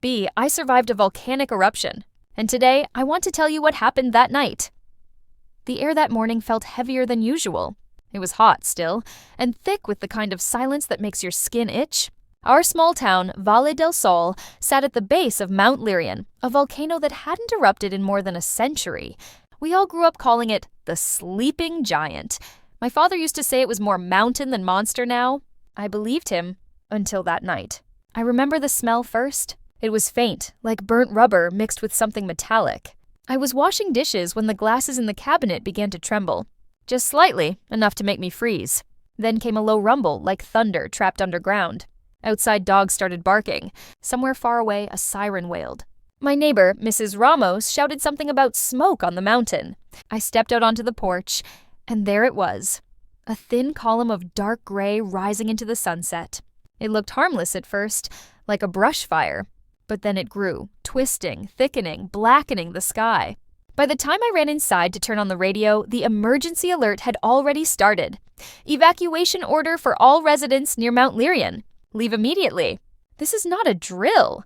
be, I survived a volcanic eruption, and today I want to tell you what happened that night. The air that morning felt heavier than usual. It was hot still, and thick with the kind of silence that makes your skin itch. Our small town, Valle del Sol, sat at the base of Mount Lirian, a volcano that hadn't erupted in more than a century. We all grew up calling it the Sleeping Giant. My father used to say it was more mountain than monster now. I believed him until that night. I remember the smell first. It was faint, like burnt rubber mixed with something metallic. I was washing dishes when the glasses in the cabinet began to tremble. Just slightly, enough to make me freeze. Then came a low rumble, like thunder trapped underground. Outside, dogs started barking. Somewhere far away, a siren wailed. My neighbor, Mrs. Ramos, shouted something about smoke on the mountain. I stepped out onto the porch, and there it was. A thin column of dark gray rising into the sunset. It looked harmless at first, like a brush fire. But then it grew, twisting, thickening, blackening the sky. By the time I ran inside to turn on the radio, the emergency alert had already started. Evacuation order for all residents near Mount Lirian. Leave immediately. This is not a drill.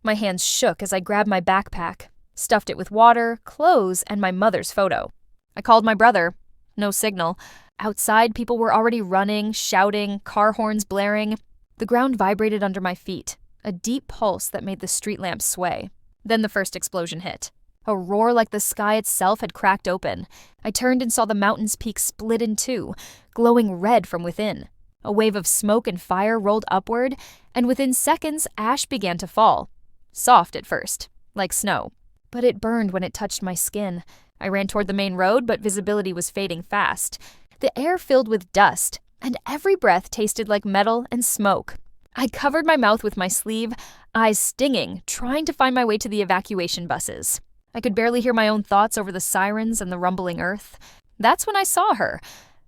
My hands shook as I grabbed my backpack, stuffed it with water, clothes, and my mother's photo. I called my brother. No signal. Outside, people were already running, shouting, car horns blaring. The ground vibrated under my feet. A deep pulse that made the street lamps sway. Then the first explosion hit. A roar like the sky itself had cracked open. I turned and saw the mountain's peak split in two, glowing red from within. A wave of smoke and fire rolled upward, and within seconds, ash began to fall. Soft at first, like snow. But it burned when it touched my skin. I ran toward the main road, but visibility was fading fast. The air filled with dust, and every breath tasted like metal and smoke. I covered my mouth with my sleeve, eyes stinging, trying to find my way to the evacuation buses. I could barely hear my own thoughts over the sirens and the rumbling earth. That's when I saw her.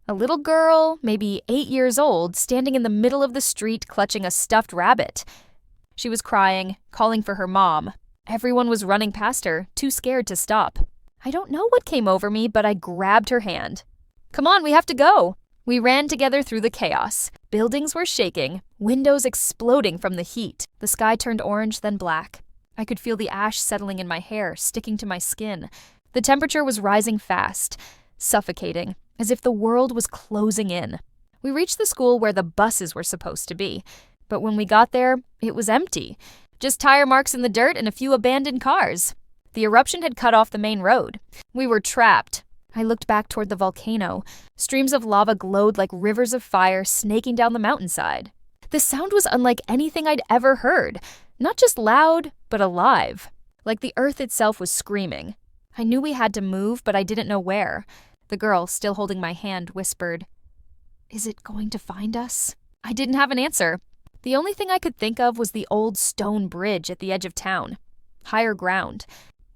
A little girl, maybe 8 years old, standing in the middle of the street clutching a stuffed rabbit. She was crying, calling for her mom. Everyone was running past her, too scared to stop. I don't know what came over me, but I grabbed her hand. "Come on, we have to go." We ran together through the chaos. Buildings were shaking, windows exploding from the heat. The sky turned orange, then black. I could feel the ash settling in my hair, sticking to my skin. The temperature was rising fast, suffocating, as if the world was closing in. We reached the school where the buses were supposed to be. But when we got there, it was empty. Just tire marks in the dirt and a few abandoned cars. The eruption had cut off the main road. We were trapped. I looked back toward the volcano. Streams of lava glowed like rivers of fire snaking down the mountainside. The sound was unlike anything I'd ever heard. Not just loud, but alive. Like the earth itself was screaming. I knew we had to move, but I didn't know where. The girl, still holding my hand, whispered, "Is it going to find us?" I didn't have an answer. The only thing I could think of was the old stone bridge at the edge of town. Higher ground.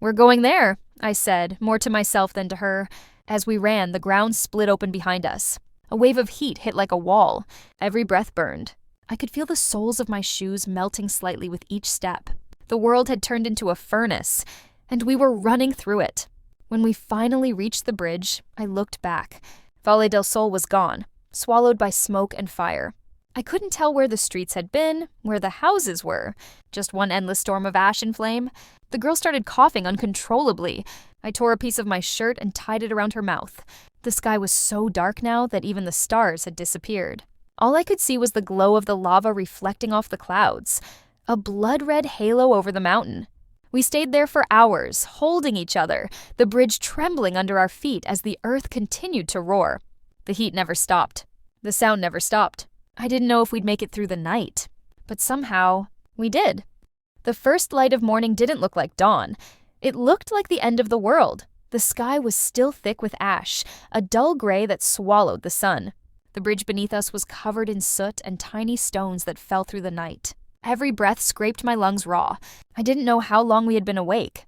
"We're going there," I said, more to myself than to her. As we ran, the ground split open behind us. A wave of heat hit like a wall. Every breath burned. I could feel the soles of my shoes melting slightly with each step. The world had turned into a furnace, and we were running through it. When we finally reached the bridge, I looked back. Valle del Sol was gone, swallowed by smoke and fire. I couldn't tell where the streets had been, where the houses were. Just one endless storm of ash and flame. The girl started coughing uncontrollably. I tore a piece of my shirt and tied it around her mouth. The sky was so dark now that even the stars had disappeared. All I could see was the glow of the lava reflecting off the clouds. A blood-red halo over the mountain. We stayed there for hours, holding each other, the bridge trembling under our feet as the earth continued to roar. The heat never stopped. The sound never stopped. I didn't know if we'd make it through the night. But somehow, we did. The first light of morning didn't look like dawn. It looked like the end of the world. The sky was still thick with ash, a dull gray that swallowed the sun. The bridge beneath us was covered in soot and tiny stones that fell through the night. Every breath scraped my lungs raw. I didn't know how long we had been awake.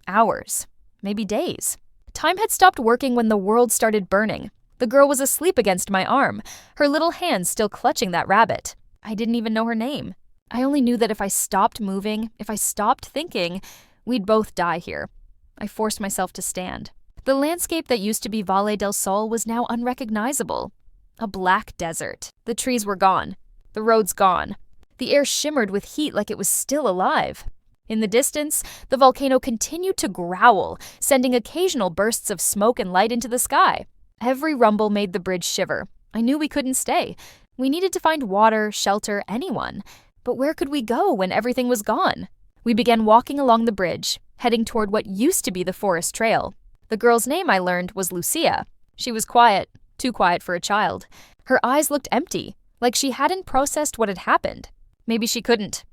Hours. Maybe days. Time had stopped working when the world started burning. The girl was asleep against my arm, her little hand still clutching that rabbit. I didn't even know her name. I only knew that if I stopped moving, if I stopped thinking, we'd both die here. I forced myself to stand. The landscape that used to be Valle del Sol was now unrecognizable. A black desert. The trees were gone. The roads gone. The air shimmered with heat like it was still alive. In the distance, the volcano continued to growl, sending occasional bursts of smoke and light into the sky. Every rumble made the bridge shiver. I knew we couldn't stay. We needed to find water, shelter, anyone. But where could we go when everything was gone? We began walking along the bridge, heading toward what used to be the forest trail. The girl's name, I learned, was Lucia. She was quiet, too quiet for a child. Her eyes looked empty, like she hadn't processed what had happened. Maybe she couldn't.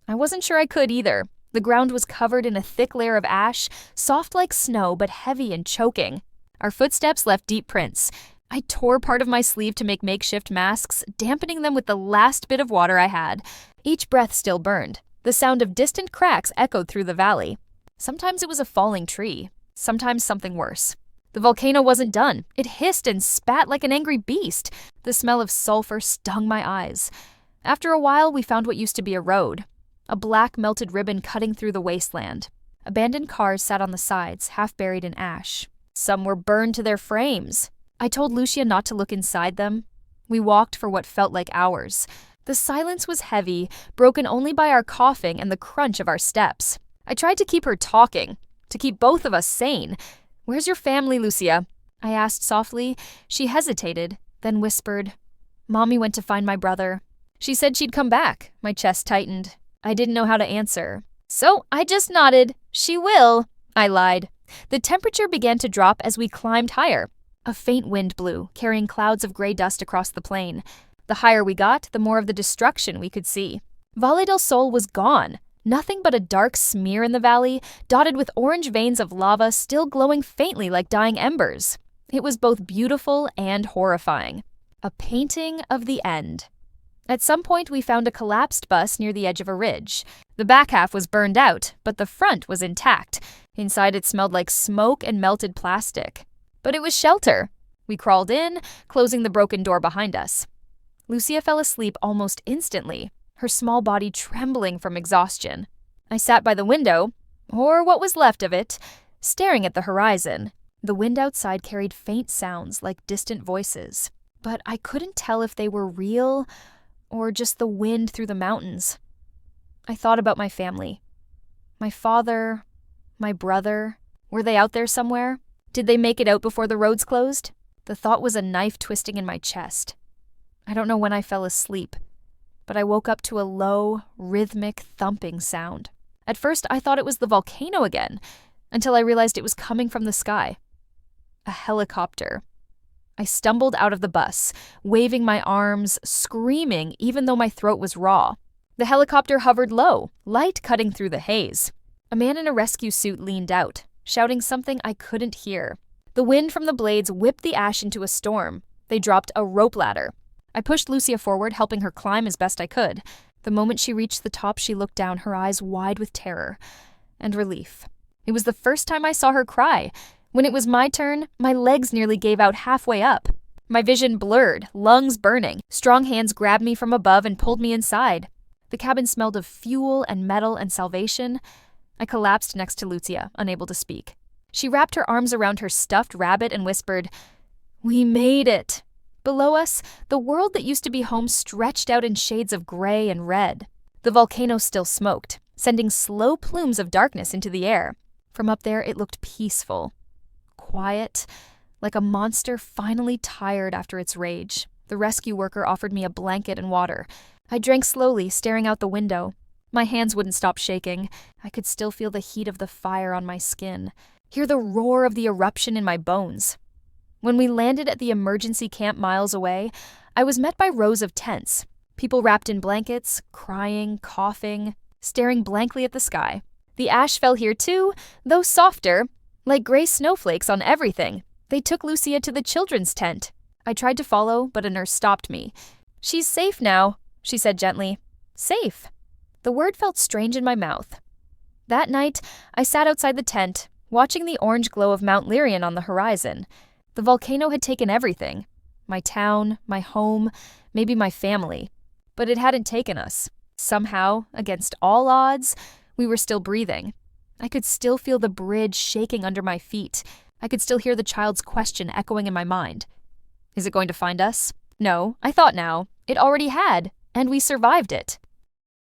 I wasn't sure I could either. The ground was covered in a thick layer of ash, soft like snow but heavy and choking. Our footsteps left deep prints. I tore part of my sleeve to make makeshift masks, dampening them with the last bit of water I had. Each breath still burned. The sound of distant cracks echoed through the valley. Sometimes it was a falling tree, sometimes something worse. The volcano wasn't done. It hissed and spat like an angry beast. The smell of sulfur stung my eyes. After a while, we found what used to be a road. A black melted ribbon cutting through the wasteland. Abandoned cars sat on the sides, half buried in ash. Some were burned to their frames. I told Lucia not to look inside them. We walked for what felt like hours. The silence was heavy, broken only by our coughing and the crunch of our steps. I tried to keep her talking, to keep both of us sane. "Where's your family, Lucia?" I asked softly. She hesitated, then whispered, "Mommy went to find my brother. She said she'd come back." My chest tightened. I didn't know how to answer. So I just nodded. "She will," I lied. The temperature began to drop as we climbed higher. A faint wind blew, carrying clouds of gray dust across the plain. The higher we got, the more of the destruction we could see. Valle del Sol was gone. Nothing but a dark smear in the valley, dotted with orange veins of lava still glowing faintly like dying embers. It was both beautiful and horrifying. A painting of the end. At some point, we found a collapsed bus near the edge of a ridge. The back half was burned out, but the front was intact. Inside, it smelled like smoke and melted plastic. But it was shelter. We crawled in, closing the broken door behind us. Lucia fell asleep almost instantly, her small body trembling from exhaustion. I sat by the window, or what was left of it, staring at the horizon. The wind outside carried faint sounds like distant voices, but I couldn't tell if they were real or just the wind through the mountains. I thought about my family. My father, my brother. Were they out there somewhere? Did they make it out before the roads closed? The thought was a knife twisting in my chest. I don't know when I fell asleep, but I woke up to a low, rhythmic thumping sound. At first, I thought it was the volcano again, until I realized it was coming from the sky. A helicopter. I stumbled out of the bus, waving my arms, screaming even though my throat was raw. The helicopter hovered low, light cutting through the haze. A man in a rescue suit leaned out, shouting something I couldn't hear. The wind from the blades whipped the ash into a storm. They dropped a rope ladder. I pushed Lucia forward, helping her climb as best I could. The moment she reached the top, she looked down, her eyes wide with terror and relief. It was the first time I saw her cry. When it was my turn, my legs nearly gave out halfway up. My vision blurred, lungs burning. Strong hands grabbed me from above and pulled me inside. The cabin smelled of fuel and metal and salvation. I collapsed next to Lucia, unable to speak. She wrapped her arms around her stuffed rabbit and whispered, "We made it." Below us, the world that used to be home stretched out in shades of gray and red. The volcano still smoked, sending slow plumes of darkness into the air. From up there, it looked peaceful. Quiet, like a monster finally tired after its rage. The rescue worker offered me a blanket and water. I drank slowly, staring out the window. My hands wouldn't stop shaking. I could still feel the heat of the fire on my skin, hear the roar of the eruption in my bones. When we landed at the emergency camp miles away, I was met by rows of tents, people wrapped in blankets, crying, coughing, staring blankly at the sky. The ash fell here too, though softer, like gray snowflakes on everything. They took Lucia to the children's tent. I tried to follow, but a nurse stopped me. "She's safe now," she said gently. Safe. The word felt strange in my mouth. That night, I sat outside the tent, watching the orange glow of Mount Lirian on the horizon. The volcano had taken everything. My town, my home, maybe my family. But it hadn't taken us. Somehow, against all odds, we were still breathing. I could still feel the bridge shaking under my feet. I could still hear the child's question echoing in my mind. Is it going to find us? No, I thought now. It already had, and we survived it.